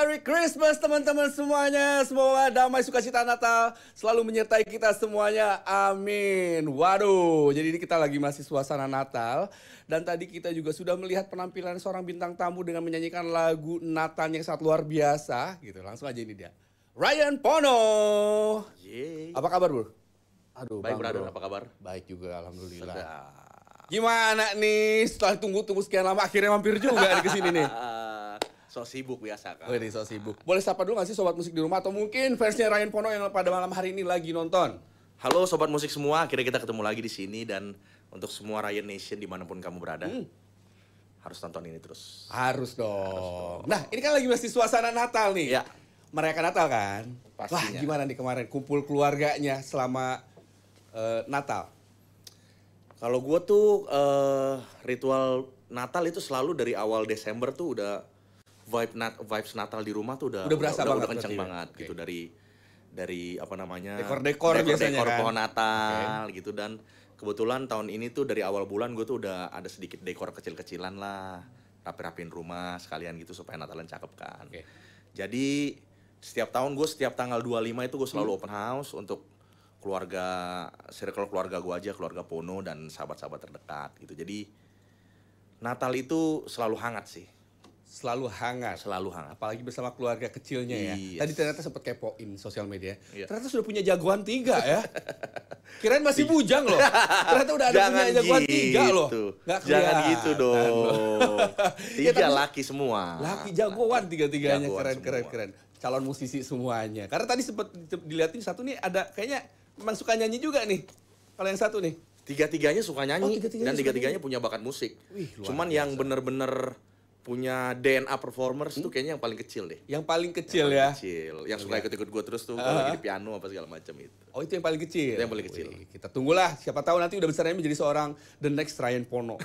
Merry Christmas teman-teman semuanya. Semoga damai sukacita Natal selalu menyertai kita semuanya. Amin. Waduh, jadi ini kita lagi masih suasana Natal. Dan tadi kita juga sudah melihat penampilan seorang bintang tamu dengan menyanyikan lagu Natal yang sangat luar biasa. Gitu, langsung aja ini dia. Ryan Pono. Yeay. Apa kabar, Bro? Aduh, Baik, Bang, brother. Bro. Apa kabar? Baik juga, alhamdulillah. Sedap. Gimana nih setelah tunggu-tunggu sekian lama akhirnya mampir juga di kesini nih. So sibuk biasa kan. Oh, ini so sibuk. Boleh sapa dulu gak sih sobat musik di rumah atau mungkin fansnya Ryan Pono yang pada malam hari ini lagi nonton? Halo sobat musik semua, akhirnya kita ketemu lagi di sini dan untuk semua Ryan Nation dimanapun kamu berada, harus tonton ini terus. Harus dong. Nah, ini kan lagi masih suasana Natal nih. Ya. Merayakan Natal kan? Wah, Pastinya. gimana nih kemarin kumpul keluarganya selama Natal? Kalau gue tuh ritual Natal itu selalu dari awal Desember tuh udah vibes Natal di rumah tuh Udah berasa banget udah kenceng berarti ya? banget Oke. gitu dari apa namanya Dekor-dekor biasanya kan? pohon Natal gitu. Dan kebetulan tahun ini tuh dari awal bulan gue tuh udah ada sedikit dekor kecil-kecilan lah, rapi-rapiin rumah sekalian gitu supaya Natalan cakep kan. Oke. Jadi setiap tahun gue setiap tanggal 25 itu gue selalu open house untuk circle keluarga gue aja, keluarga Pono dan sahabat-sahabat terdekat gitu. Jadi Natal itu selalu hangat sih. Selalu hangat. Selalu hangat. Apalagi bersama keluarga kecilnya ya. Yes. Tadi ternyata sempat kepoin sosial media. Iya. Ternyata sudah punya jagoan 3 ya. Kirain masih bujang loh. Ternyata udah ada punya jagoan 3 loh. Nggak Jangan gitu kelihatan loh. dong. Ya, 3 tapi laki semua. Laki jagoan 3-tiganya. Jagoan Keren. semua. Calon musisi semuanya. Karena tadi sempat dilihatin satu nih ada kayaknya memang suka nyanyi juga nih. Kalau yang satu nih. 3-tiganya suka nyanyi. tiga-tiganya Dan suka 3-tiganya punya bakat musik. Wih, luar Cuman biasa. yang bener-bener punya DNA performers tuh kayaknya yang paling kecil deh. Yang paling kecil Paling ya. kecil. Yang suka ikut-ikut gue terus tuh kalau lagi di piano apa segala macam itu. Oh, itu yang paling kecil. Itu yang paling kecil. Wih, kita tunggulah, siapa tahu nanti udah besarnya menjadi seorang the next Ryan Pono.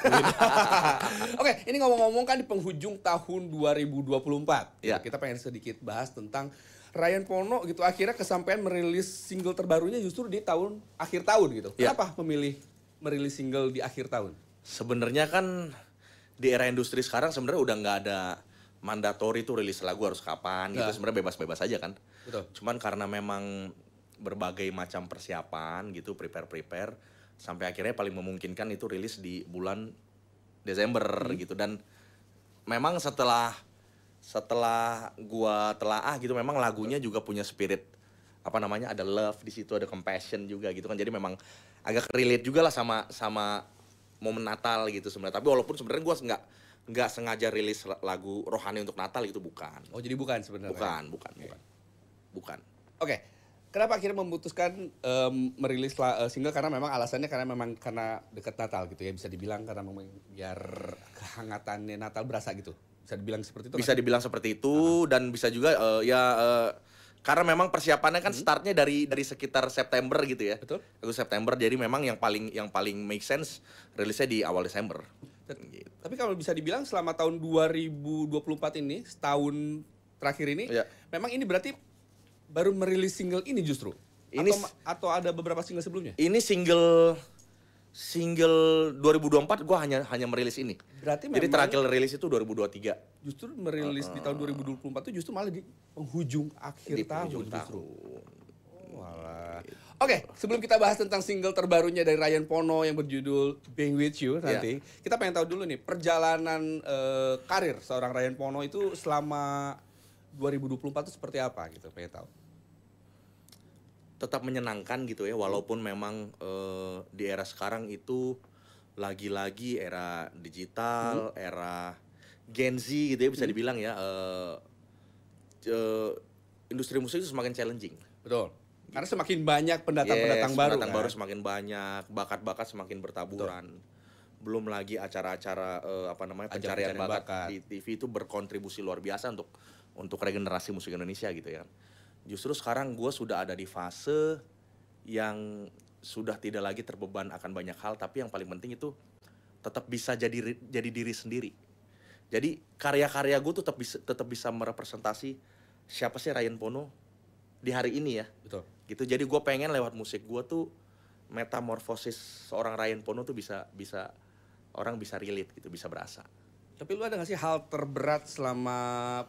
Oke, ini ngomong-ngomong kan di penghujung tahun 2024. Ya. Kita pengen sedikit bahas tentang Ryan Pono gitu. Akhirnya kesampaian merilis single terbarunya justru di akhir tahun gitu. Ya. Kenapa memilih merilis single di akhir tahun? Sebenarnya kan di era industri sekarang sebenarnya udah nggak ada mandatori tuh rilis lagu harus kapan gitu. Nggak. Sebenarnya bebas-bebas aja kan. Betul. Cuman karena memang berbagai macam persiapan gitu, prepare sampai akhirnya paling memungkinkan itu rilis di bulan Desember gitu. Dan memang setelah gua telaah gitu, memang lagunya juga punya spirit apa namanya, ada love di situ, ada compassion juga gitu kan. Jadi memang agak relate juga lah sama momen Natal gitu sebenarnya. Tapi walaupun sebenarnya gua nggak sengaja rilis lagu rohani untuk Natal gitu, bukan. Oh, jadi bukan sebenarnya. Bukan. Oke. Kenapa akhirnya memutuskan merilis single? Karena memang alasannya karena dekat Natal gitu ya, bisa dibilang karena memang biar kehangatannya Natal berasa gitu. Bisa dibilang seperti itu. Bisa dibilang seperti itu. Dan bisa juga karena memang persiapannya kan startnya dari sekitar September gitu ya. Betul. Agustus September, jadi memang yang paling make sense rilisnya di awal Desember. Gitu. Tapi kalau bisa dibilang selama tahun 2024 ini, setahun terakhir ini, Iya. memang ini berarti baru merilis single ini justru? Ini atau ada beberapa single sebelumnya? Ini single 2024 gua hanya merilis ini. Berarti Jadi memang terakhir rilis itu 2023. justru merilis di tahun 2024 itu justru malah di penghujung akhir Di tahun penghujung justru. tahun. Walah. Oke, sebelum kita bahas tentang single terbarunya dari Ryan Pono yang berjudul Being With You nanti, kita pengen tahu dulu nih perjalanan karir seorang Ryan Pono itu selama 2024 itu seperti apa gitu, pengen tahu. Tetap menyenangkan gitu ya, walaupun memang di era sekarang itu lagi-lagi era digital, era Gen Z gitu ya bisa dibilang ya, industri musik itu semakin challenging. Betul. Karena semakin banyak pendatang-pendatang baru pendatang kan. baru semakin banyak, bakat-bakat semakin bertaburan. Belum lagi acara-acara pencarian bakat di TV itu berkontribusi luar biasa untuk regenerasi musik Indonesia gitu ya. Justru sekarang gue sudah ada di fase yang sudah tidak lagi terbeban akan banyak hal, tapi yang paling penting itu tetap bisa jadi diri sendiri. Jadi karya-karya gue tuh tetap bisa merepresentasi siapa sih Ryan Pono di hari ini ya. Betul. Gitu. Jadi gue pengen lewat musik gue tuh metamorfosis seorang Ryan Pono tuh bisa orang bisa relate gitu, bisa berasa. Tapi lu ada gak sih hal terberat selama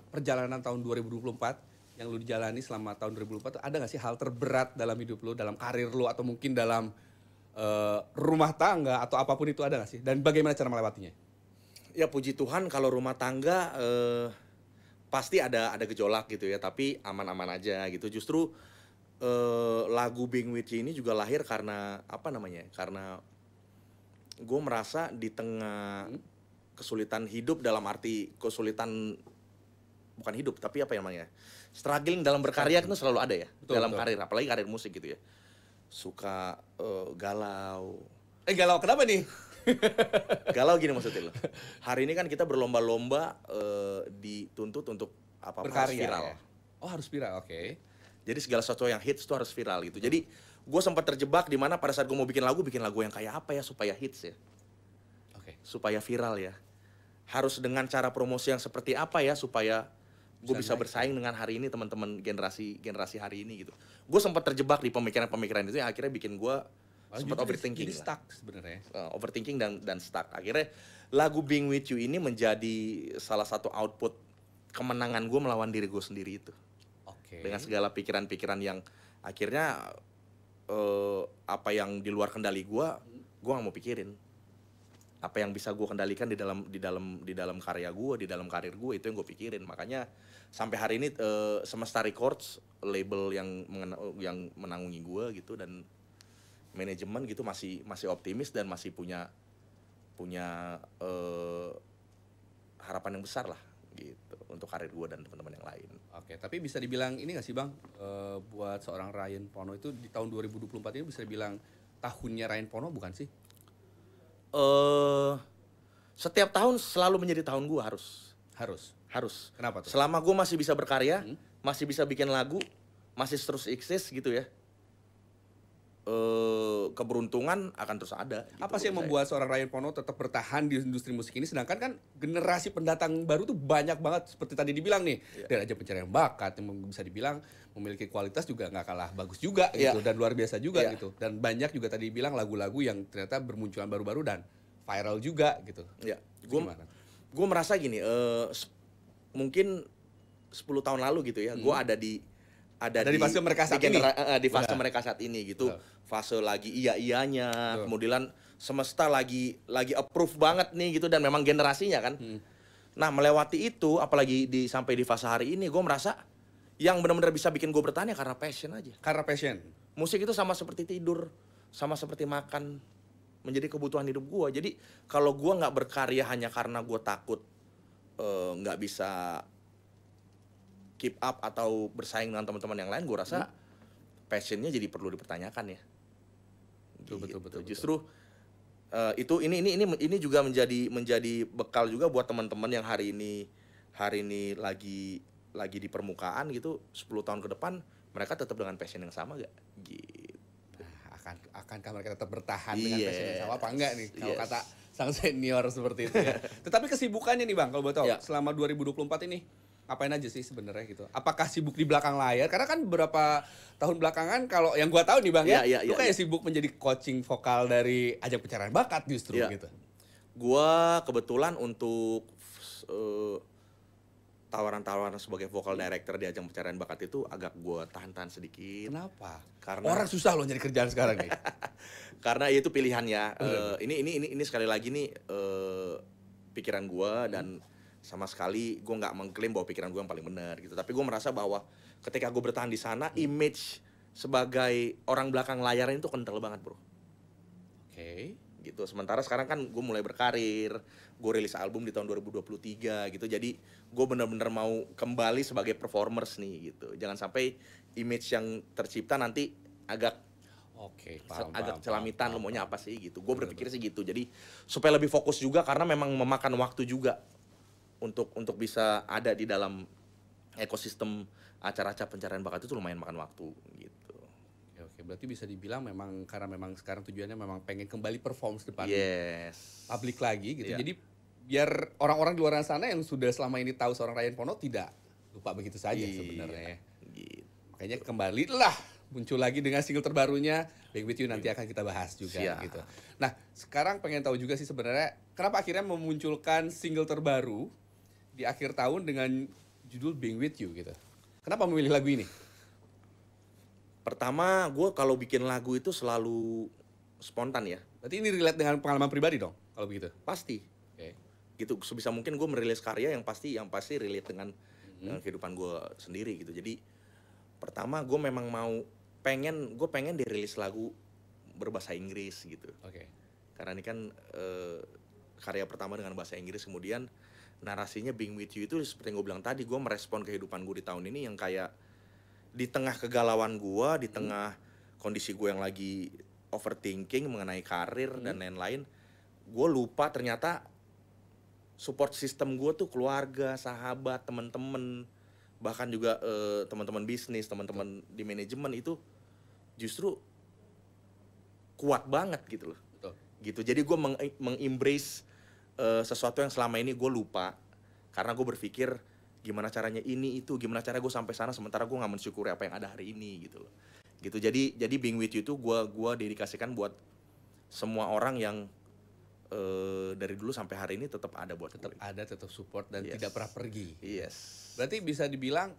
perjalanan tahun 2024 yang lu dijalani selama tahun 2024 tuh ada gak sih hal terberat dalam hidup lu, dalam karir lu atau mungkin dalam rumah tangga atau apapun itu ada gak sih? Dan bagaimana cara melewatinya? Ya puji Tuhan kalau rumah tangga pasti ada gejolak gitu ya, tapi aman-aman aja gitu. Justru lagu Being With You ini juga lahir karena apa namanya? Karena gue merasa di tengah kesulitan hidup, dalam arti kesulitan bukan hidup tapi apa namanya, struggling dalam berkarya itu selalu ada ya. Betul, dalam karir, apalagi karir musik gitu ya, suka galau. Galau kenapa nih? Galau gini maksudnya lo, hari ini kan kita berlomba-lomba dituntut untuk apa, berkarya, harus viral ya? Oh harus viral, oke. Jadi segala sesuatu yang hits itu harus viral gitu. Jadi gue sempat terjebak di mana pada saat gue mau bikin lagu yang kayak apa ya supaya hits ya, supaya viral ya, harus dengan cara promosi yang seperti apa ya supaya gue bisa bersaing dengan hari ini teman-teman generasi hari ini gitu. Gue sempat terjebak di pemikiran itu yang akhirnya bikin gue sempat overthinking. Jadi stuck sebenarnya. Overthinking dan stuck. Akhirnya lagu Being With You ini menjadi salah satu output kemenangan gue melawan diri gue sendiri itu. Dengan segala pikiran-pikiran yang akhirnya apa yang di luar kendali gue nggak mau pikirin. Apa yang bisa gue kendalikan di dalam karya gue, di dalam karir gue, itu yang gue pikirin. Makanya sampai hari ini Semesta Records, label yang menanggungi gue gitu, dan manajemen gitu masih optimis dan masih punya harapan yang besar lah gitu untuk karir gue dan teman-teman yang lain. Oke, tapi bisa dibilang ini nggak sih Bang, buat seorang Ryan Pono itu di tahun 2024 ini bisa dibilang tahunnya Ryan Pono bukan sih? Setiap tahun selalu menjadi tahun gue harus. Kenapa tuh? Selama gue masih bisa berkarya, masih bisa bikin lagu, masih terus eksis gitu ya, keberuntungan akan terus ada gitu. Apa sih yang membuat seorang Ryan Pono tetap bertahan di industri musik ini, sedangkan kan generasi pendatang baru tuh banyak banget seperti tadi dibilang nih, dari Ajang Pencarian Bakat yang bisa dibilang memiliki kualitas juga nggak kalah bagus juga gitu, dan luar biasa juga gitu, dan banyak juga tadi bilang lagu-lagu yang ternyata bermunculan baru-baru dan viral juga gitu. Gue merasa gini, mungkin 10 tahun lalu gitu ya, gue ada di fase mereka saat ini. Di fase mereka saat ini gitu. Fase lagi iya-iyanya, kemudian Semesta lagi approve banget nih gitu, dan memang generasinya kan. Nah, melewati itu apalagi sampai di fase hari ini, gue merasa yang benar-benar bisa bikin gue bertahan ya karena passion aja. Karena passion. Musik itu sama seperti tidur, sama seperti makan, menjadi kebutuhan hidup gue. Jadi kalau gue nggak berkarya hanya karena gue takut nggak bisa keep up atau bersaing dengan teman-teman yang lain, gue rasa passionnya jadi perlu dipertanyakan ya. Betul. Justru itu ini juga menjadi bekal juga buat teman-teman yang hari ini lagi di permukaan gitu. 10 tahun ke depan mereka tetap dengan passion yang sama gak? Gitu. Akankah mereka tetap bertahan dengan passion yang sama apa enggak nih? Kalau kata sang senior seperti itu ya. Tetapi kesibukannya nih Bang, kalau boleh tahu, selama 2024 ini ngapain aja sih sebenarnya gitu? Apakah sibuk di belakang layar? Karena kan beberapa tahun belakangan kalau yang gua tahu nih Bang lu kayak sibuk menjadi coaching vokal dari Ajang Pencarian Bakat justru gitu. Gua kebetulan untuk tawaran-tawaran sebagai vocal director di Ajang Pencarian Bakat itu agak gua tahan-tahan sedikit. Kenapa? Karena orang susah loh nyari kerjaan sekarang nih. Karena itu pilihannya. Ini sekali lagi nih pikiran gua, dan sama sekali gue nggak mengklaim bahwa pikiran gue yang paling benar gitu, tapi gue merasa bahwa ketika gue bertahan di sana, image sebagai orang belakang layar itu kental banget bro. Gitu. Sementara sekarang kan gue mulai berkarir, gue rilis album di tahun 2023 gitu, jadi gue benar-benar mau kembali sebagai performers nih gitu. Jangan sampai image yang tercipta nanti agak celamitan, lo maunya apa sih gitu. Gue berpikir sih gitu, jadi supaya lebih fokus juga, karena memang memakan waktu juga untuk bisa ada di dalam ekosistem acara-acara pencarian bakat itu lumayan makan waktu gitu. Oke, berarti bisa dibilang memang karena memang sekarang tujuannya memang pengen kembali perform depan publik lagi gitu. Jadi biar orang-orang di luar sana yang sudah selama ini tahu seorang Ryan Pono tidak lupa begitu saja sebenarnya. Gitu. Makanya kembalilah muncul lagi dengan single terbarunya Being With You, nanti akan kita bahas juga gitu. Nah, sekarang pengen tahu juga sih sebenarnya kenapa akhirnya memunculkan single terbaru di akhir tahun dengan judul Being With You gitu. Kenapa memilih lagu ini? Pertama, gue kalau bikin lagu itu selalu spontan ya. Berarti ini relate dengan pengalaman pribadi dong kalau begitu? Pasti. Gitu, sebisa mungkin gue merilis karya yang pasti relate dengan kehidupan gue sendiri gitu. Jadi pertama gue memang gue pengen dirilis lagu berbahasa Inggris gitu. Karena ini kan karya pertama dengan bahasa Inggris, kemudian narasinya Being With You itu seperti yang gue bilang tadi, gue merespon kehidupan gue di tahun ini yang kayak di tengah kegalauan gue, di tengah kondisi gue yang lagi overthinking mengenai karir dan lain-lain, gue lupa ternyata support system gue tuh keluarga, sahabat, teman-teman, bahkan juga teman-teman bisnis, teman-teman di manajemen itu justru kuat banget gitu loh. Gitu. Jadi gue mengembrace sesuatu yang selama ini gue lupa, karena gue berpikir gimana caranya ini itu, gimana cara gue sampai sana, sementara gue nggak mensyukuri apa yang ada hari ini gitu loh. Gitu. Jadi Being With You itu gue dedikasikan buat semua orang yang dari dulu sampai hari ini tetap ada buat gue. Tetap support dan tidak pernah pergi. Yes. Berarti bisa dibilang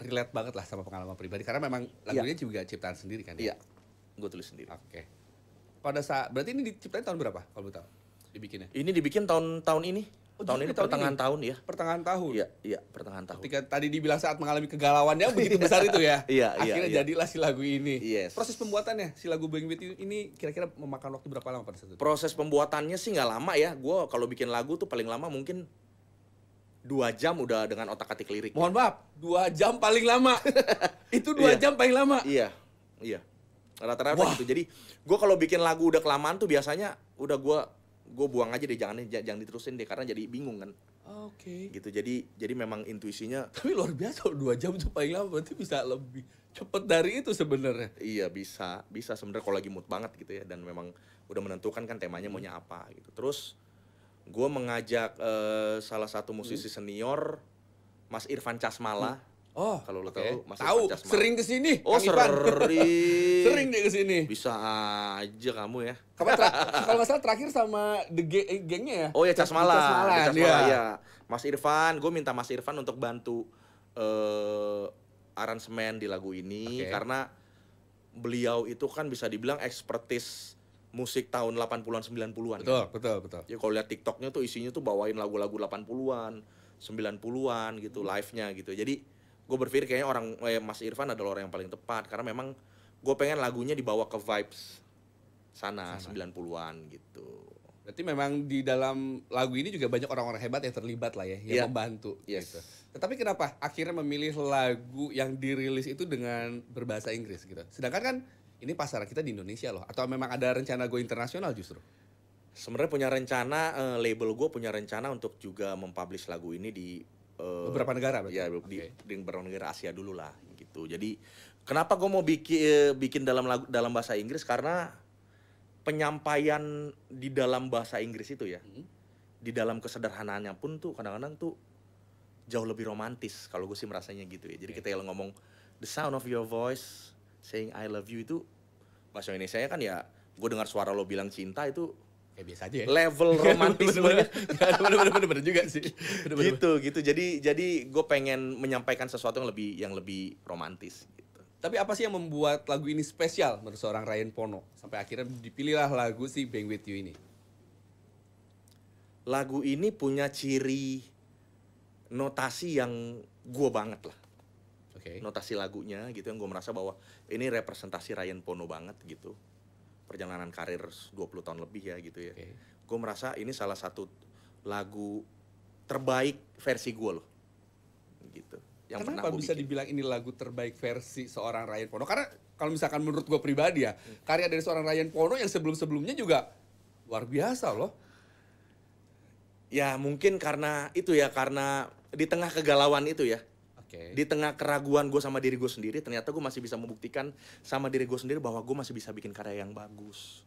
relate banget lah sama pengalaman pribadi, karena memang lagunya juga ciptaan sendiri kan? Iya, gue tulis sendiri. Pada saat berarti ini diciptain tahun berapa kalau boleh tahu? Dibikinnya? Ini dibikin tahun ini. Tahun ini pertengahan tahun ya. Pertengahan tahun. Iya, pertengahan tahun. Ketika tadi dibilang saat mengalami kegalauannya begitu besar itu ya. Akhirnya jadilah si lagu ini. Proses pembuatannya si lagu Being With You ini kira-kira memakan waktu berapa lama pada saat itu? Proses pembuatannya sih nggak lama ya. Gue kalau bikin lagu tuh paling lama mungkin 2 jam udah dengan otak-atik lirik. Mohon maaf, 2 jam paling lama. Itu 2 jam paling lama. Iya. Rata-rata gitu. Jadi gue kalau bikin lagu udah kelamaan tuh biasanya udah gue buang aja deh, jangan diterusin deh, karena jadi bingung kan. Gitu. Jadi memang intuisinya. Tapi luar biasa, 2 jam itu paling lama, berarti bisa lebih cepet dari itu sebenarnya. Iya, bisa sebenarnya kalau lagi mood banget gitu ya, dan memang udah menentukan kan temanya maunya apa gitu. Terus gue mengajak salah satu musisi senior, Mas Irfan Casmala. Kalau lo tahu, Mas Irfan Casmala. Sering kesini. Sering dia kesini. Bisa aja kamu ya. Kalau nggak salah terakhir sama gengnya ya. Oh ya, Casmala ya. Mas Irfan, gue minta Mas Irfan untuk bantu aransemen di lagu ini, karena beliau itu kan bisa dibilang expertise musik tahun 80-an 90-an. Betul. Ya kalau lihat TikToknya tuh isinya tuh bawain lagu-lagu 80-an, 90-an gitu, live-nya gitu. Jadi gue berpikir kayaknya Mas Irfan adalah orang yang paling tepat, karena memang gue pengen lagunya dibawa ke vibes sana. 90-an gitu. Berarti memang di dalam lagu ini juga banyak orang-orang hebat yang terlibat lah ya, yang membantu gitu. Tetapi kenapa akhirnya memilih lagu yang dirilis itu dengan berbahasa Inggris gitu? Sedangkan kan ini pasar kita di Indonesia loh, atau memang ada rencana go internasional justru? Sebenarnya punya rencana, label gue punya rencana untuk juga mempublish lagu ini di beberapa negara berarti? Ya, di beberapa negara Asia dulu lah gitu. Jadi kenapa gue mau bikin dalam bahasa Inggris, karena penyampaian di dalam bahasa Inggris itu ya, di dalam kesederhanaannya pun tuh kadang-kadang tuh jauh lebih romantis, kalau gue sih merasanya gitu ya. Jadi kita ngomong the sound of your voice saying I love you, itu bahasa Indonesianya kan ya, gue dengar suara lo bilang cinta itu biasa aja ya. Level romantismenya. Bener juga sih. Gitu. Jadi gue pengen menyampaikan sesuatu yang lebih romantis gitu. Tapi apa sih yang membuat lagu ini spesial menurut seorang Ryan Pono sampai akhirnya dipilihlah lagu si Being With You ini? Lagu ini punya ciri notasi yang gue banget lah. Notasi lagunya gitu yang gue merasa bahwa ini representasi Ryan Pono banget gitu. Perjalanan karir 20 tahun lebih ya gitu ya. Gue merasa ini salah satu lagu terbaik versi gue loh. Gitu. Yang kenapa bisa dibilang ini lagu terbaik versi seorang Ryan Pono? Karena kalau misalkan menurut gue pribadi ya, karya dari seorang Ryan Pono yang sebelum-sebelumnya juga luar biasa loh. Ya mungkin karena itu ya, karena di tengah kegalauan itu ya. Di tengah keraguan gue sama diri gue sendiri, ternyata gue masih bisa membuktikan sama diri gue sendiri bahwa gue masih bisa bikin karya yang bagus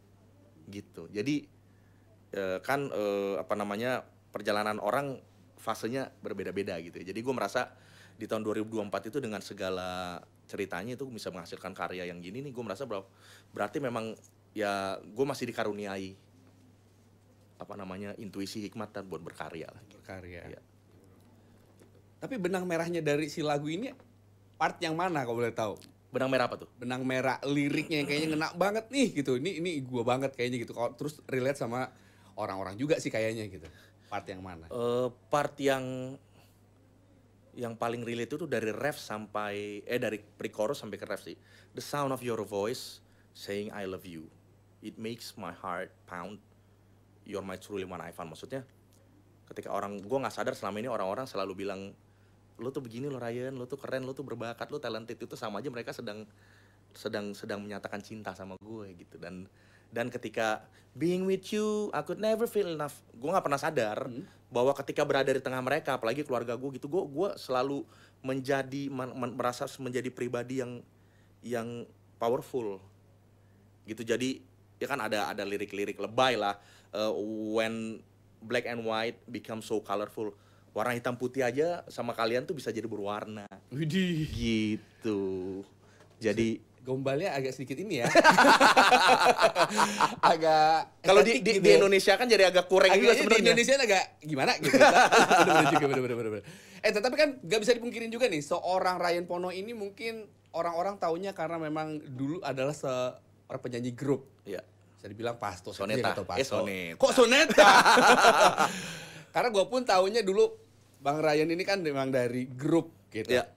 gitu. Jadi perjalanan orang fasenya berbeda-beda gitu ya. Jadi gue merasa di tahun 2024 itu dengan segala ceritanya itu bisa menghasilkan karya yang gini nih, gue merasa berarti memang ya gue masih dikaruniai intuisi hikmat dan buat berkarya lah. Berkarya. Ya. Tapi benang merahnya dari si lagu ini part yang mana kalau boleh tahu? Benang merah apa tuh? Benang merah liriknya yang kayaknya ngena banget nih gitu. Ini gue banget kayaknya gitu. Terus relate sama orang-orang juga sih kayaknya gitu. Part yang mana? Part yang paling relate itu dari ref sampai dari pre-chorus sampai ke ref sih. The sound of your voice saying I love you. It makes my heart pound. You're my truly one I found. Maksudnya ketika gue nggak sadar selama ini orang-orang selalu bilang lo tuh begini lo Ryan, lo tuh keren, lo tuh berbakat, lo talented, itu sama aja mereka sedang menyatakan cinta sama gue gitu. Dan ketika being with you, I could never feel enough. Gue nggak pernah sadar bahwa ketika berada di tengah mereka, apalagi keluarga gue gitu, gue selalu merasa menjadi pribadi yang powerful gitu. Jadi ya kan ada lirik-lirik lebay lah. When black and white become so colorful, warna hitam putih aja sama kalian tuh bisa jadi berwarna. Widih. Gitu. Jadi gombalnya agak sedikit ini ya. Agak kalau di Indonesia kan jadi agak kurang juga sebenarnya. Di Indonesia agak gimana gitu. Bener-bener. Tapi kan gak bisa dipungkirin juga nih, seorang Ryan Pono ini mungkin orang-orang taunya karena memang dulu adalah seorang penyanyi grup. Iya. Bisa dibilang Pasto. Soneta. Soneta. Kok Soneta? Karena gue pun taunya dulu Bang Ryan ini kan memang dari grup gitu. Iya.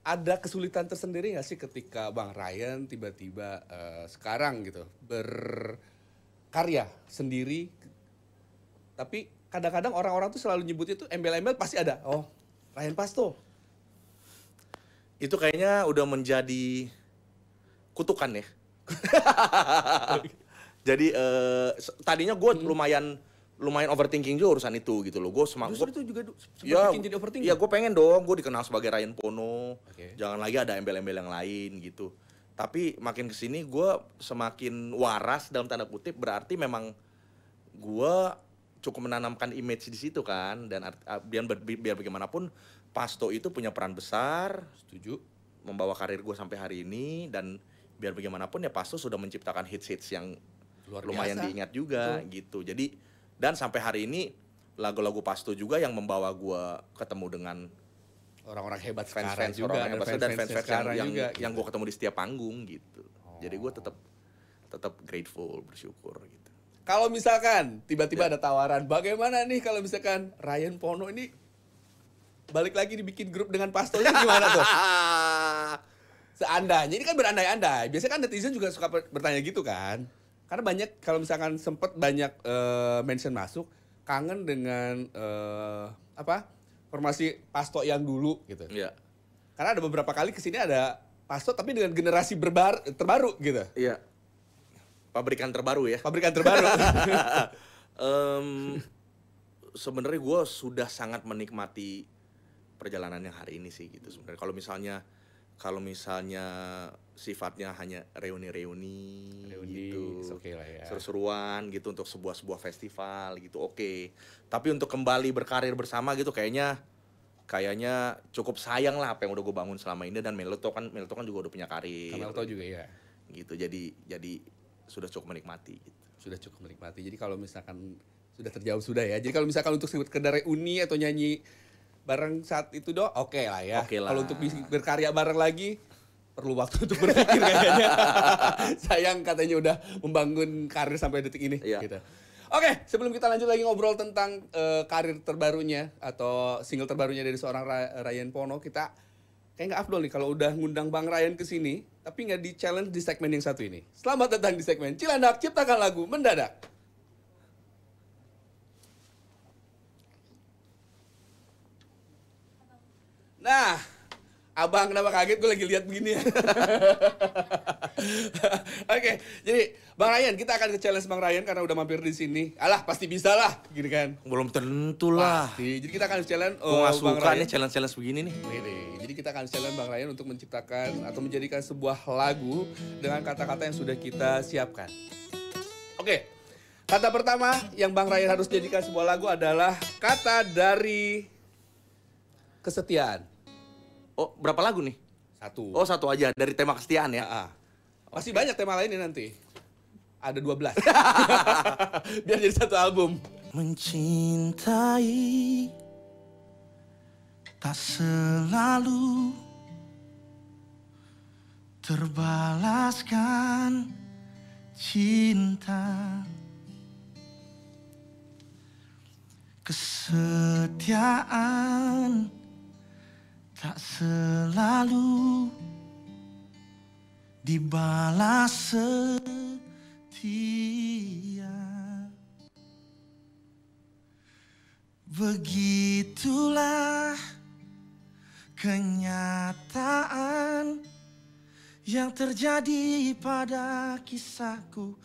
Ada kesulitan tersendiri nggak sih ketika Bang Ryan tiba-tiba sekarang gitu berkarya sendiri, tapi kadang-kadang orang-orang tuh selalu nyebutnya tuh embel-embel pasti ada. Oh, Ryan Pasto. Itu kayaknya udah menjadi kutukan ya. Jadi tadinya gue lumayan overthinking juga urusan itu gitu loh. Justru itu juga bikin jadi overthinking. Ya gue pengen dong gue dikenal sebagai Ryan Pono. Okay. Jangan lagi ada embel-embel yang lain gitu. Tapi makin kesini gue semakin waras dalam tanda kutip, berarti memang gue cukup menanamkan image di situ kan. Dan biar bagaimanapun Pasto itu punya peran besar. Setuju. Membawa karir gue sampai hari ini, dan biar bagaimanapun ya Pasto sudah menciptakan hits-hits yang lumayan diingat juga. Betul. Gitu. Jadi dan sampai hari ini lagu-lagu Pasto juga yang membawa gue ketemu dengan orang-orang hebat fans juga, dan fans yang gue ketemu di setiap panggung gitu. Jadi gue tetap grateful, bersyukur gitu. Kalau misalkan tiba-tiba ada tawaran, bagaimana nih kalau misalkan Ryan Pono ini balik lagi dibikin grup dengan Pastonya, gimana tuh? Seandainya, ini kan berandai-andai. Biasanya kan netizen juga suka bertanya gitu kan. Karena banyak, kalau misalkan sempet banyak mention masuk, kangen dengan formasi Pasto yang dulu gitu. Iya. Karena ada beberapa kali kesini ada Pasto tapi dengan generasi terbaru gitu. Iya. Pabrikan terbaru ya. Pabrikan terbaru. Sebenarnya gue sudah sangat menikmati perjalanan yang hari ini sih gitu sebenarnya. Kalau misalnya sifatnya hanya reuni gitu, okay lah ya. seru-seruan gitu untuk sebuah festival gitu, oke. Tapi untuk kembali berkarir bersama gitu kayaknya cukup sayang lah apa yang udah gue bangun selama ini. Dan Melto kan juga udah punya karir. Melto juga ya. Gitu, jadi sudah cukup menikmati gitu. Sudah cukup menikmati. Jadi kalau misalkan sudah terjauh sudah ya. Jadi kalau misalkan untuk sekedar reuni atau nyanyi bareng saat itu oke lah ya. Kalau untuk berkarya bareng lagi perlu waktu untuk berpikir kayaknya. Sayang katanya udah membangun karir sampai detik ini. Iya. Gitu. Oke, sebelum kita lanjut lagi ngobrol tentang karir terbarunya atau single terbarunya dari seorang Ryan Pono, kita kayak nggak afdol nih kalau udah ngundang Bang Ryan ke sini, tapi nggak di challenge di segmen yang satu ini. Selamat datang di segmen Cilandak Ciptakan Lagu Mendadak. Nah, Abang kenapa kaget? Gue lagi lihat begini ya. Oke, jadi Bang Ryan, kita akan ke challenge Bang Ryan karena udah mampir di sini. Alah, pasti bisa lah, gini kan? Belum tentu lah. Pasti. Jadi kita akan challenge Bang suka Ryan. nih challenge begini nih. Jadi kita akan challenge Bang Ryan untuk menciptakan atau menjadikan sebuah lagu dengan kata-kata yang sudah kita siapkan. Oke, kata pertama yang Bang Ryan harus jadikan sebuah lagu adalah kata dari kesetiaan. Oh, berapa lagu nih? Satu. Oh, satu aja dari tema kesetiaan ya. Masih banyak tema lainnya nanti. Ada 12. Biar jadi satu album. Mencintai tak selalu terbalaskan cinta. Kesetiaan tak selalu dibalas setia. Begitulah kenyataan yang terjadi pada kisahku.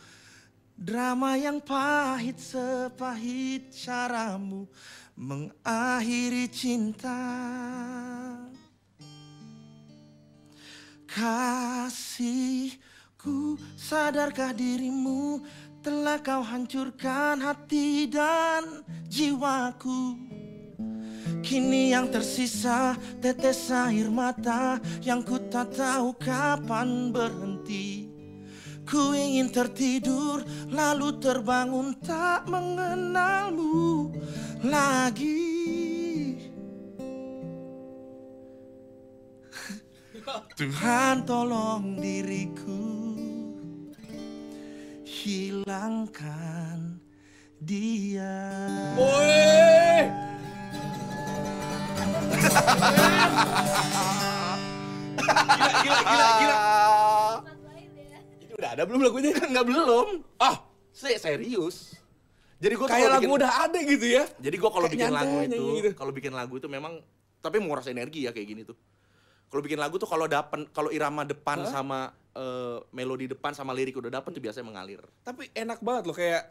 Drama yang pahit sepahit caramu mengakhiri cinta. Kasihku, sadarkah dirimu telah kau hancurkan hati dan jiwaku. Kini yang tersisa tetes air mata yang ku tak tahu kapan berhenti. Ku ingin tertidur lalu terbangun tak mengenalmu lagi. Tuhan tolong diriku, hilangkan dia. Woi. Gila. Itu udah ada belum lagunya? Enggak, belum. Serius. Jadi gue kayak lagu udah ada gitu ya. Jadi gue kalau bikin lagu itu, gitu. kalau bikin lagu itu memang tapi menguras energi ya kayak gini tuh. Kalau bikin lagu tuh kalau irama depan sama melodi depan sama lirik udah dapet tuh biasanya mengalir. Tapi enak banget loh, kayak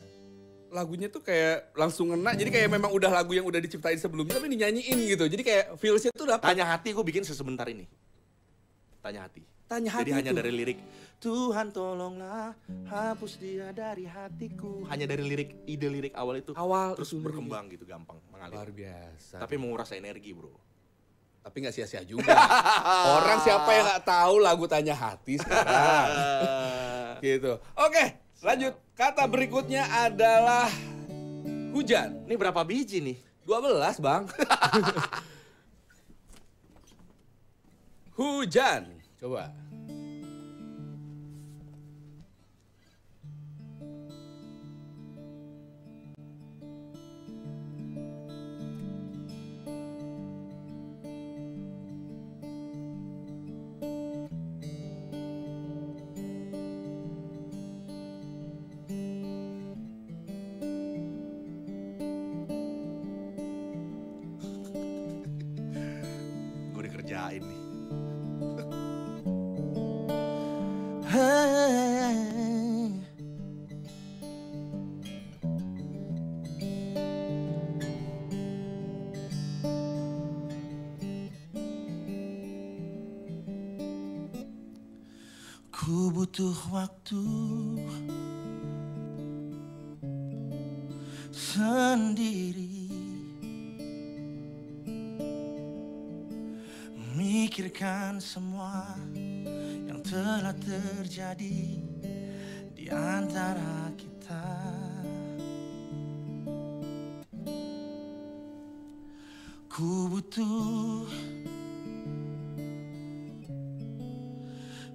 lagunya tuh kayak langsung ngena. Jadi kayak memang udah lagu yang udah diciptain sebelumnya tapi dinyanyiin gitu. Jadi kayak feelsnya tuh dapet. Tanya Hati gue bikin sebentar ini. Tanya Hati. Jadi hanya dari lirik Tuhan tolonglah hapus dia dari hatiku. Hanya dari ide lirik awal itu. Terus berkembang gitu gampang mengalir. Luar biasa. Tapi menguras energi, bro. Tapi nggak sia-sia juga. Orang siapa yang nggak tahu lagu Tanya Hati sekarang. Gitu. Oke, lanjut. Kata berikutnya adalah hujan. Ini berapa biji nih? 12, Bang. Hujan. Coba. Gue dikerjain nih. Ku butuh waktu sendiri, memikirkan semua yang telah terjadi di antara kita. Ku butuh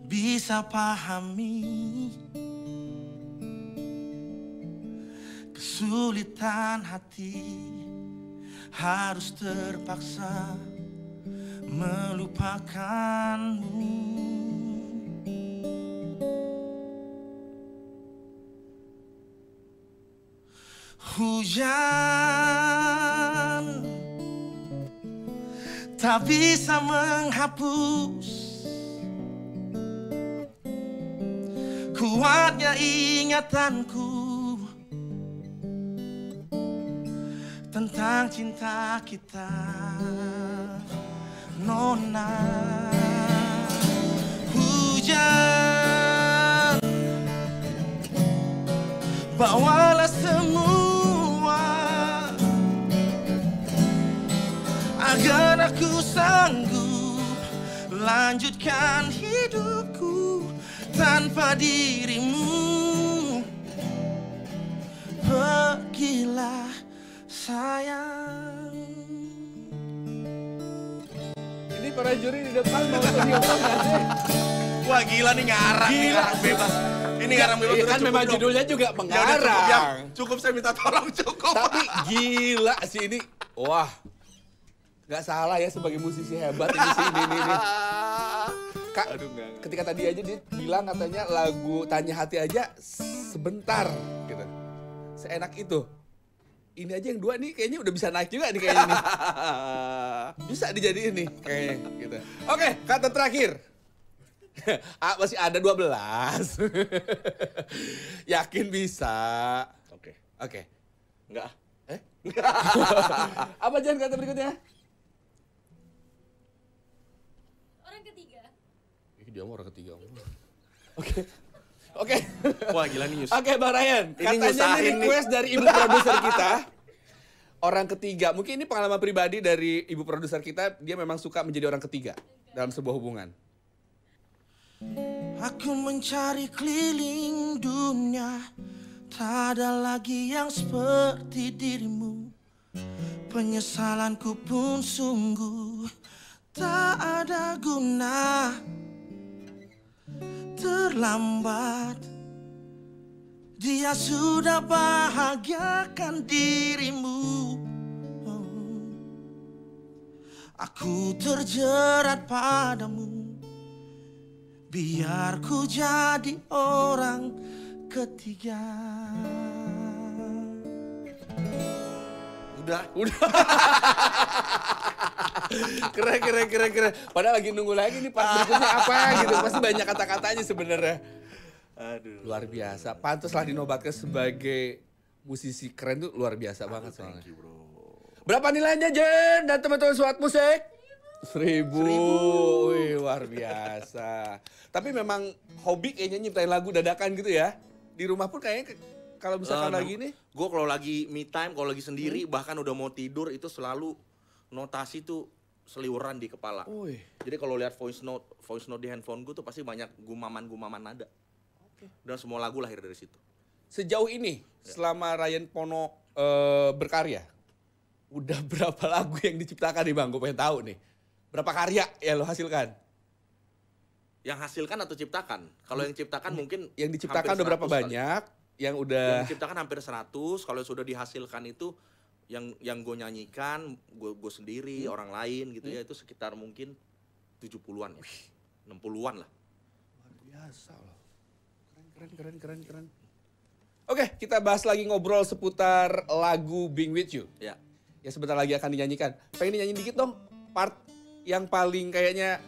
bisa pahami kesulitan hati, harus terpaksa melupakanmu. Hujan tak bisa menghapus kuatnya ingatanku tentang cinta kita, Nona. Hujan, bawalah semua agar aku sanggup melanjutkan hidupku tanpa dirimu. Pergilah sayang. Ini para juri di depan mau senyum nggak sih? Wah gila nih ngarang, nih ngarang bebas. Ini ngarang bebas. Iya udah kan cukup memang dong. judulnya juga Ya udah cukup, mengarang. ya. Cukup, saya minta tolong cukup. Tapi gila sih ini. Wah. Nggak salah ya sebagai musisi hebat ini sih ini. Kak, ketika tadi aja dia bilang katanya lagu Tanya Hati aja sebentar gitu. Seenak itu. Ini aja yang dua nih kayaknya udah bisa naik juga nih kayaknya nih. Bisa dijadiin nih kayaknya gitu. Oke, kata terakhir. Masih ada 12. Yakin bisa. Oke. Oke. Enggak. Apa jangan kata berikutnya? Orang ketiga. Dia mau orang ketiga. Oke. Oke. Wah gila nih Yus. Oke Bang Ryan, Ini katanya nyusahin ini nih. request dari ibu produser kita. Orang ketiga, mungkin ini pengalaman pribadi dari ibu produser kita, dia memang suka menjadi orang ketiga dalam sebuah hubungan. Aku mencari keliling dunia, tak ada lagi yang seperti dirimu. Penyesalanku pun sungguh tak ada guna. Terlambat, dia sudah bahagiakan dirimu. Aku terjerat padamu, biar ku jadi orang ketiga. Udah. Keren. Padahal lagi nunggu lagi nih part berikutnya apa gitu. Pasti banyak kata-katanya sebenarnya. Aduh. Luar biasa. Pantaslah dinobatkan sebagai musisi keren tuh luar biasa banget soalnya. Thank you bro. Berapa nilainya Jen dan teman-teman Suat Musik? 1000. Wih, luar biasa. Tapi memang hobi kayaknya nyiptain lagu dadakan gitu ya. Di rumah pun kayaknya kalau misalkan lagi nih. Gue kalau lagi me time, kalau lagi sendiri, bahkan udah mau tidur itu selalu notasi tuh seliweran di kepala. Wih. Jadi kalau lihat voice note di handphone gue tuh pasti banyak gumaman nada. Dan semua lagu lahir dari situ. Sejauh ini selama Ryan Pono berkarya, udah berapa lagu yang diciptakan nih Bang? Gue pengen tahu nih. Berapa karya yang lo hasilkan? Yang hasilkan atau ciptakan? Kalau yang ciptakan mungkin Yang diciptakan hampir udah berapa 100 kali. banyak? Yang Yang udah diciptakan hampir 100, kalau sudah dihasilkan itu yang gue nyanyikan, gue sendiri, orang lain gitu ya, itu sekitar mungkin 70-an ya. 60-an lah. luar biasa loh. Keren. Oke, kita bahas lagi ngobrol seputar lagu Being With You. Ya. Ya sebentar lagi akan dinyanyikan. Pengen dinyanyiin dikit dong part yang paling kayaknya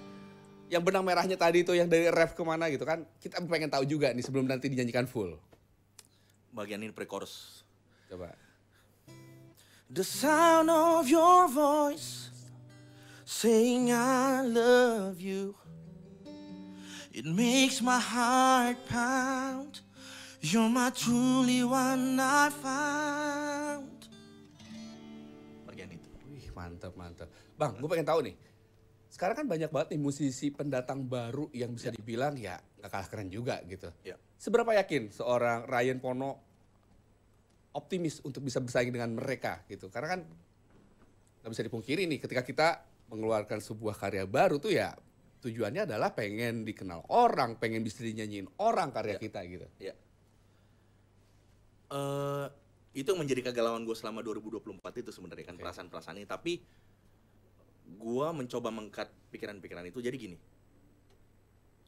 yang benang merahnya tadi itu yang dari ref kemana gitu kan. Kita pengen tahu juga nih sebelum nanti dinyanyikan full. Bagian ini pre-chorus. Coba. The sound of your voice saying I love you, it makes my heart pound. You're my truly one I found. Bagian itu. Wih, mantap. Bang, gue pengen tahu nih. Sekarang kan banyak banget nih musisi pendatang baru yang bisa dibilang ya gak kalah keren juga gitu. Ya. Seberapa yakin seorang Ryan Pono optimis untuk bisa bersaing dengan mereka gitu? Karena kan gak bisa dipungkiri nih ketika kita mengeluarkan sebuah karya baru tuh ya tujuannya adalah pengen dikenal orang, pengen bisa dinyanyiin orang karya kita gitu. Ya. Itu yang menjadi kegalauan gue selama 2024 itu sebenarnya kan, perasaan-perasaan ini. Tapi gue mencoba mengangkat pikiran-pikiran itu. Jadi gini,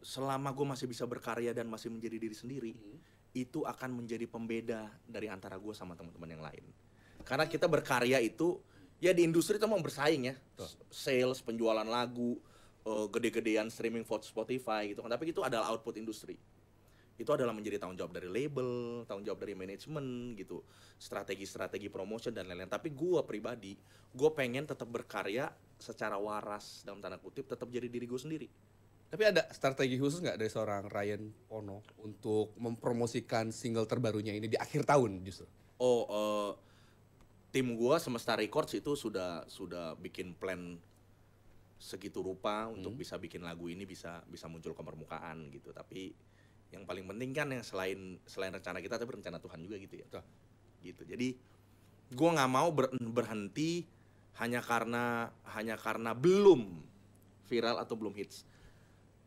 selama gue masih bisa berkarya dan masih menjadi diri sendiri, itu akan menjadi pembeda dari antara gue sama teman-teman yang lain. Karena kita berkarya itu, ya di industri itu mau bersaing ya. Sales, penjualan lagu, gede-gedean streaming Spotify gitu kan. Tapi itu adalah output industri. Itu adalah menjadi tanggung jawab dari label, tanggung jawab dari manajemen gitu, strategi-strategi promotion dan lain-lain. Tapi gue pribadi, gue pengen tetap berkarya secara waras dalam tanda kutip, tetap jadi diri gue sendiri. Tapi ada strategi khusus nggak dari seorang Ryan Pono untuk mempromosikan single terbarunya ini di akhir tahun justru? Tim gue Semesta Records itu sudah bikin plan segitu rupa untuk bisa bikin lagu ini bisa muncul ke permukaan gitu. Tapi yang paling penting kan yang selain rencana kita, tapi rencana Tuhan juga gitu ya. Gitu. Jadi gue nggak mau berhenti hanya karena belum viral atau belum hits.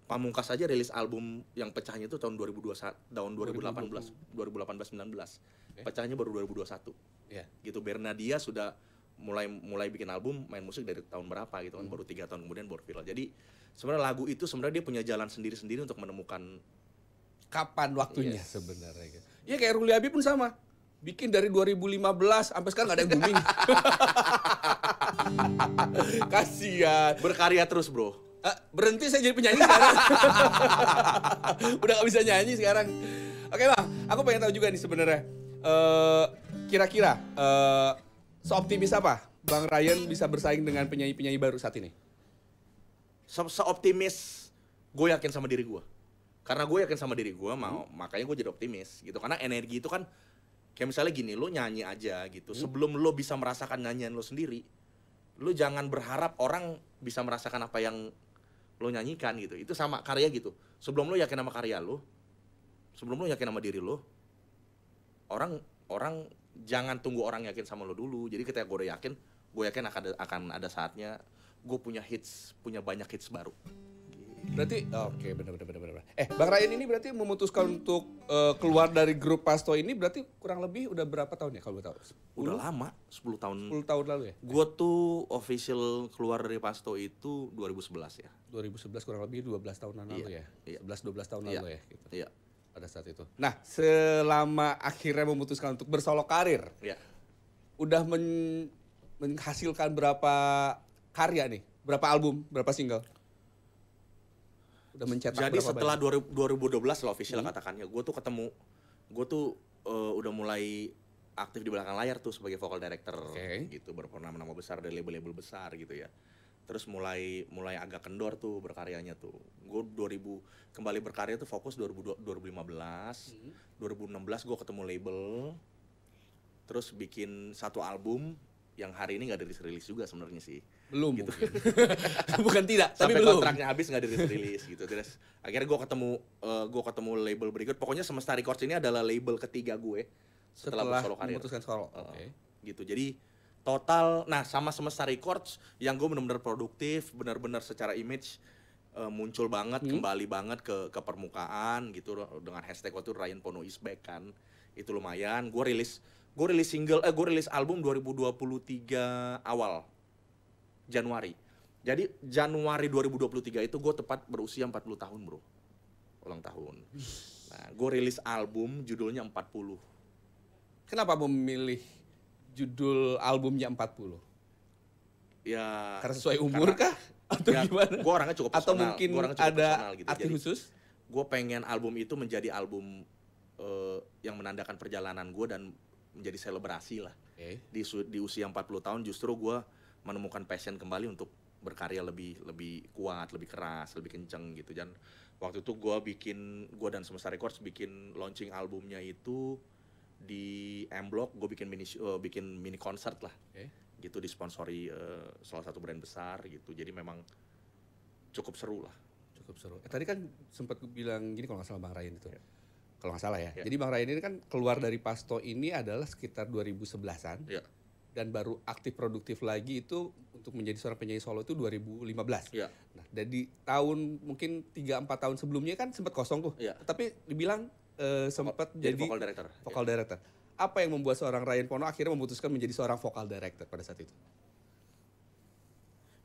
Pamungkas aja rilis album yang pecahnya itu tahun 2018 19. Pecahnya baru 2021. Gitu. Bernadia sudah mulai bikin album, main musik dari tahun berapa gitu kan, baru 3 tahun kemudian baru viral. Jadi sebenarnya lagu itu sebenarnya dia punya jalan sendiri-sendiri untuk menemukan kapan waktunya sebenarnya gitu. Ya kayak Ruli Habib pun sama. Bikin dari 2015 sampai sekarang gak ada yang booming. Kasian. Berkarya terus, bro. Berhenti saya jadi penyanyi sekarang. Udah gak bisa nyanyi sekarang. Oke Bang, aku pengen tahu juga nih sebenarnya. Kira-kira seoptimis apa Bang Ryan bisa bersaing dengan penyanyi-penyanyi baru saat ini? Seoptimis gue yakin sama diri gue. Karena gue yakin sama diri gue, makanya gue jadi optimis gitu. Karena energi itu kan kayak misalnya gini, lo nyanyi aja gitu. Sebelum lo bisa merasakan nyanyian lo sendiri, lo jangan berharap orang bisa merasakan apa yang lo nyanyikan gitu. Itu sama karya gitu. Sebelum lo yakin sama karya lo, sebelum lo yakin sama diri lo, orang jangan tunggu orang yakin sama lo dulu. Jadi ketika gue udah yakin, gue yakin akan ada saatnya gue punya banyak hits baru. Berarti oke, benar. Bang Ryan ini berarti memutuskan untuk keluar dari grup Pasto ini berarti kurang lebih udah berapa tahun ya kalau gue tahu? Udah lama, 10 tahun. 10 tahun lalu ya? Gue tuh official keluar dari Pasto itu 2011 ya. 2011 kurang lebih 12 tahunan lalu ya? 11-12 tahun lalu ya? Gitu. Iya. Pada saat itu. Nah, selama akhirnya memutuskan untuk bersolo karir, udah menghasilkan berapa karya nih? Berapa album? Berapa single? Udah mencetak jadi berapa setelah banyak? 2012 lah official katakannya, gue tuh udah mulai aktif di belakang layar tuh sebagai vocal director gitu, berpernama-nama besar dari label-label besar gitu ya. Terus mulai agak kendor tuh berkaryanya tuh. Gue kembali berkarya tuh fokus 2015, 2016 gue ketemu label, terus bikin satu album yang hari ini nggak dirilis juga sebenarnya sih. Belum gitu. Bukan tidak, tapi sampai belum. Kontraknya habis nggak dirilis gitu. Terus akhirnya gue ketemu label berikut. Pokoknya Semesta Records ini adalah label ketiga gue setelah bersolo karir. Memutuskan solo. Gitu. Jadi total, sama Semesta Records yang gue benar-benar produktif, benar-benar secara image muncul banget, kembali banget ke permukaan gitu dengan hashtag waktu Ryan Pono is back kan. Itu lumayan. Gue rilis album 2023 awal Januari. Jadi Januari 2023 itu gue tepat berusia 40 tahun, bro. Ulang tahun. Nah, gue rilis album judulnya 40. Kenapa memilih judul albumnya 40? Ya karena sesuai umur kah? Atau gimana? Gue orangnya cukup personal. Atau mungkin ada gitu. arti khusus? Gue pengen album itu menjadi album yang menandakan perjalanan gue dan menjadi selebrasi lah. Di usia 40 tahun justru gue menemukan passion kembali untuk berkarya lebih kuat, lebih keras, lebih kenceng gitu. Dan waktu itu gue dan Semesta Records bikin launching albumnya itu di M Block. Gue bikin mini concert lah, gitu, disponsori salah satu brand besar gitu. Jadi memang cukup seru lah. Cukup seru. Tadi kan sempat bilang gini kalau nggak salah Bang Ryan itu. Kalau nggak salah ya. Jadi Bang Ryan ini kan keluar dari Pasto ini adalah sekitar 2011-an. Dan baru aktif produktif lagi itu untuk menjadi seorang penyanyi solo itu 2015. Nah, dari tahun mungkin 3-4 tahun sebelumnya kan sempat kosong tuh. Tapi dibilang sempat jadi vocal director. Apa yang membuat seorang Ryan Pono akhirnya memutuskan menjadi seorang vocal director pada saat itu?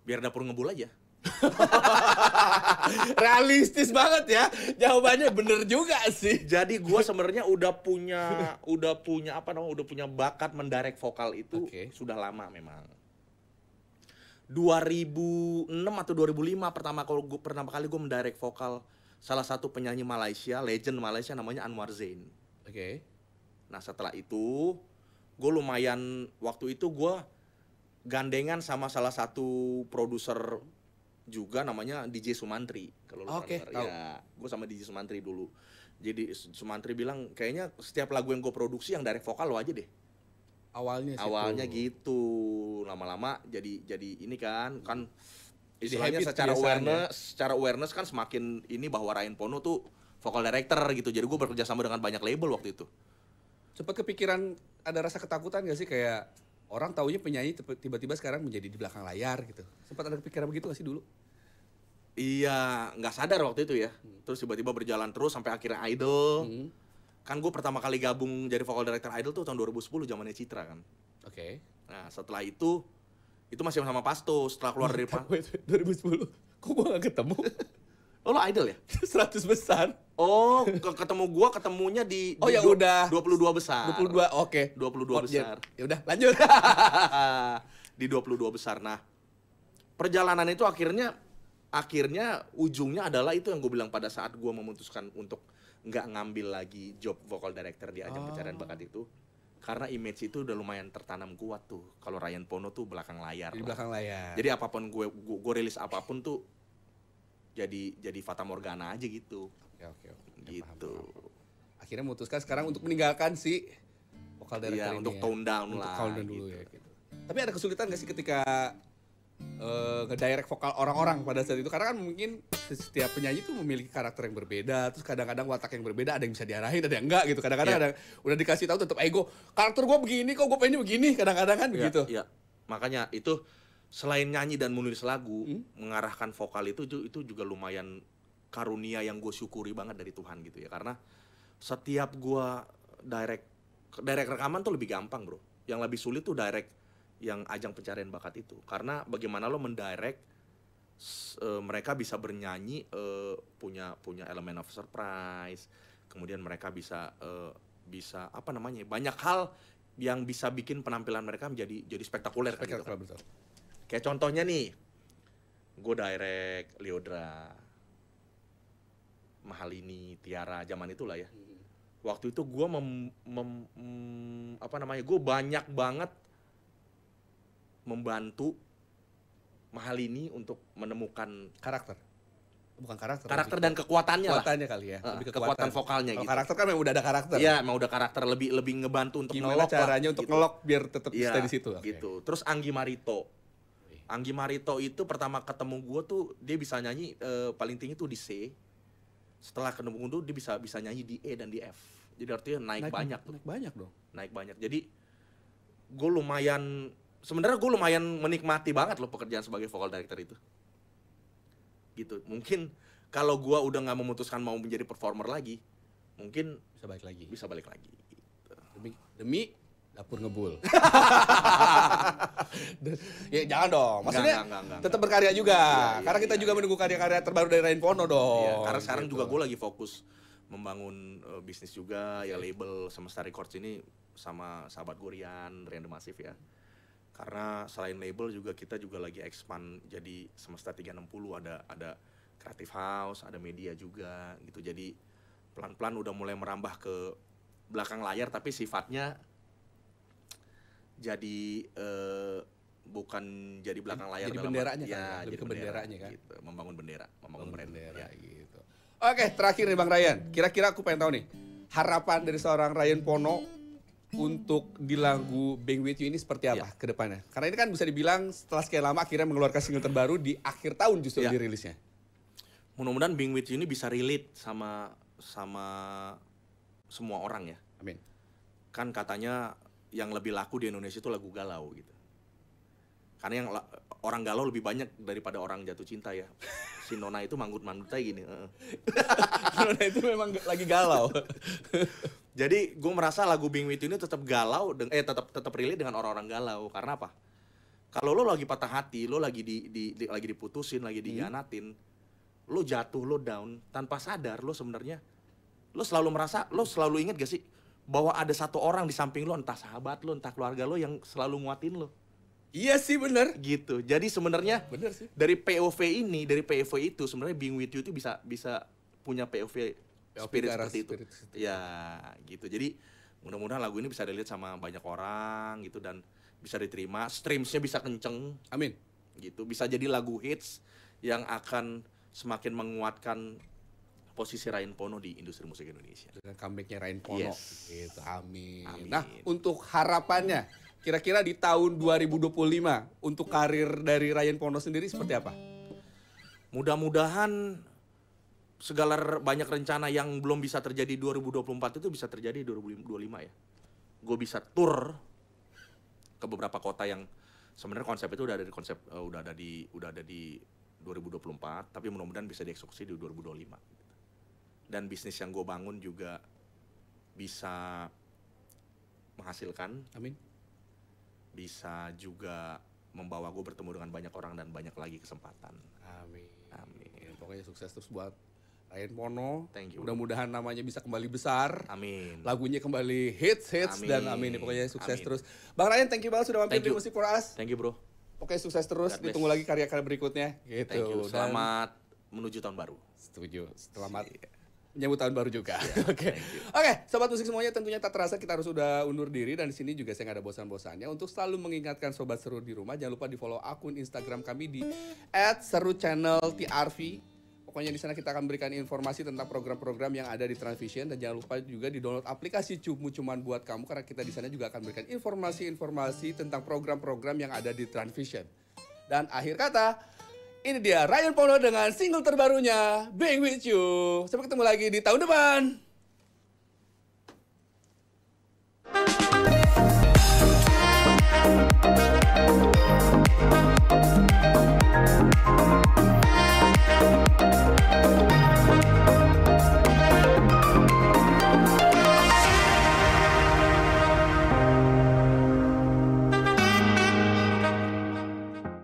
Biar dapur ngebul aja. Realistis banget ya. Jawabannya bener juga sih. Jadi gue sebenarnya udah punya bakat mendirect vokal itu sudah lama memang. 2006 atau 2005 pertama kali gue mendirect vokal salah satu penyanyi Malaysia, legend Malaysia namanya Anwar Zain. Nah, setelah itu gue lumayan, waktu itu gue gandengan sama salah satu produser juga namanya DJ Sumantri, kalau lu pernah. Ya, gue sama DJ Sumantri dulu. Jadi Sumantri bilang kayaknya setiap lagu yang gue produksi yang direct vokal lo aja deh. Awalnya gitu. Lama-lama jadi ini kan istilahnya habit secara kebiasaannya. awareness kan semakin ini bahwa Ryan Pono tuh vocal director gitu. Jadi gue bekerja sama dengan banyak label waktu itu. Sempat kepikiran ada rasa ketakutan gak sih kayak orang taunya penyanyi tiba-tiba sekarang menjadi di belakang layar gitu. Sempat ada kepikiran begitu gak sih dulu? Iya, nggak sadar waktu itu ya. Terus tiba-tiba berjalan terus sampai akhirnya Idol. Kan gue pertama kali gabung jadi vocal director Idol tuh tahun 2010 zamannya Citra kan. Oke. Nah setelah itu masih sama Pasto. Setelah keluar dari 2010. Kok gua gak ketemu? Oh lo Idol ya? 100 besar. Oh ketemu gua ketemunya di Oh ya udah 22 besar. 22, oke. 22 besar. Ya udah, lanjut. Di 22 besar. Nah, perjalanan itu akhirnya ujungnya adalah itu yang gue bilang pada saat gue memutuskan untuk nggak ngambil lagi job vocal director di ajang pencarian bakat itu. Karena image itu udah lumayan tertanam kuat tuh. Kalau Ryan Pono tuh belakang layar. Di belakang layar. Jadi apapun gue rilis apapun tuh jadi fata morgana aja gitu. Oke. Gitu. Paham. Akhirnya memutuskan sekarang untuk meninggalkan si vocal director Iya, ini. untuk ya. tone down Untuk lah. tone down dulu gitu. ya gitu. Tapi ada kesulitan gak sih ketika ngedirect vokal orang-orang pada saat itu? Karena kan mungkin setiap penyanyi tuh memiliki karakter yang berbeda, terus kadang-kadang watak yang berbeda, ada yang bisa diarahin, ada yang enggak gitu. Kadang-kadang ada udah dikasih tahu tetap ego, karakter gue begini kok, gue pengennya begini, kadang-kadang kan begitu. Iya. Makanya itu selain nyanyi dan menulis lagu, mengarahkan vokal itu juga lumayan karunia yang gue syukuri banget dari Tuhan gitu ya. Karena setiap gue direct rekaman tuh lebih gampang bro. Yang lebih sulit tuh direct yang ajang pencarian bakat itu. Karena bagaimana lo mendirect mereka bisa bernyanyi punya elemen of surprise. Kemudian mereka bisa apa namanya? Banyak hal yang bisa bikin penampilan mereka jadi spektakuler kan gitu kan. Betul. Kayak contohnya nih, gue direct Lyodra, Mahalini, Tiara, zaman itulah ya. Waktu itu gue gue banyak banget membantu Mahalini untuk menemukan Karakter. Bukan karakter. dan kekuatannya lah. Kekuatannya kali ya. Lebih Kekuatan vokalnya Kalau gitu. karakter kan memang udah ada karakter. Iya, mau udah karakter lebih ngebantu untuk Gimana ngelok caranya lah, untuk gitu. ngelok biar tetap Iya, stay di situ. Oke. gitu. Terus Anggi Marito itu pertama ketemu gue tuh dia bisa nyanyi paling tinggi tuh di C. Setelah ketemu gue dia bisa nyanyi di E dan di F. Jadi artinya naik banyak. Naik banyak dong. Naik banyak. Jadi sebenarnya gue lumayan menikmati banget loh pekerjaan sebagai vocal director itu. Gitu. Mungkin kalau gue udah nggak memutuskan mau menjadi performer lagi, mungkin Bisa balik lagi. Gitu. Demi dapur ngebul. Ya jangan dong. Maksudnya Enggak. tetap berkarya juga. Iya, Karena kita juga menunggu karya-karya terbaru dari Ryan Pono dong. Iya, karena sekarang gitu. juga gue lagi fokus membangun bisnis juga ya, label Semesta Records ini sama sahabat gue Rian The Massive ya. Karena selain label juga kita juga lagi expand jadi Semesta 360, ada Creative House, ada media juga gitu. Jadi pelan-pelan udah mulai merambah ke belakang layar tapi sifatnya jadi bukan jadi belakang layar jadi dalam benderanya ya, kan ya? Lebih jadi ke benderanya kan? gitu. Membangun bendera brand ya. gitu. Oke, terakhir nih Bang Ryan. Kira-kira aku pengen tahu nih, harapan dari seorang Ryan Pono untuk di lagu Being With You ini seperti apa ke depannya? Karena ini kan bisa dibilang setelah sekian lama akhirnya mengeluarkan single terbaru di akhir tahun justru dirilisnya. Mudah-mudahan Being With You ini bisa relate sama semua orang ya. Amin. Kan katanya yang lebih laku di Indonesia itu lagu galau gitu. Karena yang orang galau lebih banyak daripada orang jatuh cinta ya. Si Nona itu manggut-manggut aja gini. Nona itu memang lagi galau. Jadi gue merasa lagu Being With You ini tetap galau, tetap relate dengan orang-orang galau. Karena apa? Kalau lo lagi patah hati, lo lagi lagi diputusin, lagi dihianatin, lo jatuh, lo down, tanpa sadar lo sebenarnya, lo selalu ingat gak sih bahwa ada satu orang di samping lo, entah sahabat lo, entah keluarga lo yang selalu nguatin lo. Iya sih bener. Gitu. Jadi sebenarnya Bener sih. dari POV itu sebenarnya Being With You itu bisa punya POV spirit seperti itu. Ya, gitu. Jadi mudah-mudahan lagu ini bisa dilihat sama banyak orang gitu dan bisa diterima, streamsnya bisa kenceng. Amin. Gitu. Bisa jadi lagu hits yang akan semakin menguatkan posisi Ryan Pono di industri musik Indonesia. Dengan comebacknya Ryan Pono. Yes. Gitu, amin. Amin. Nah, untuk harapannya, kira-kira di tahun 2025 untuk karir dari Ryan Pono sendiri seperti apa? Mudah-mudahan segala banyak rencana yang belum bisa terjadi 2024 itu bisa terjadi 2025 ya. Gue bisa tour ke beberapa kota yang sebenarnya konsep itu udah ada di udah ada di 2024, tapi mudah-mudahan bisa dieksekusi di 2025. Dan bisnis yang gue bangun juga bisa menghasilkan. Amin. Bisa juga membawa gue bertemu dengan banyak orang dan banyak lagi kesempatan. Amin. Amin. Pokoknya sukses terus buat Ryan Pono. Thank you. Mudah-mudahan namanya bisa kembali besar. Amin. Lagunya kembali hits dan amin. Pokoknya sukses Amin. terus. Bang Ryan, thank you banget sudah mampir di Musik for Us. Thank you bro. Oke, sukses terus. God bless. Ditunggu lagi karya-karya berikutnya. Gitu. Thank you. Selamat menuju tahun baru. Setuju. Selamat menyambut tahun baru juga. Oke, sobat musik semuanya, tentunya tak terasa kita harus udah undur diri, dan di sini juga saya nggak ada bosan-bosannya untuk selalu mengingatkan sobat seru di rumah, jangan lupa di follow akun Instagram kami di @seruchanneltrv. Pokoknya di sana kita akan berikan informasi tentang program-program yang ada di Transvision, dan jangan lupa juga di download aplikasi Cuman Buat Kamu, karena kita di sana juga akan berikan informasi-informasi tentang program-program yang ada di Transvision. Dan akhir kata, ini dia Ryan Pono dengan single terbarunya Being With You. Sampai ketemu lagi di tahun depan.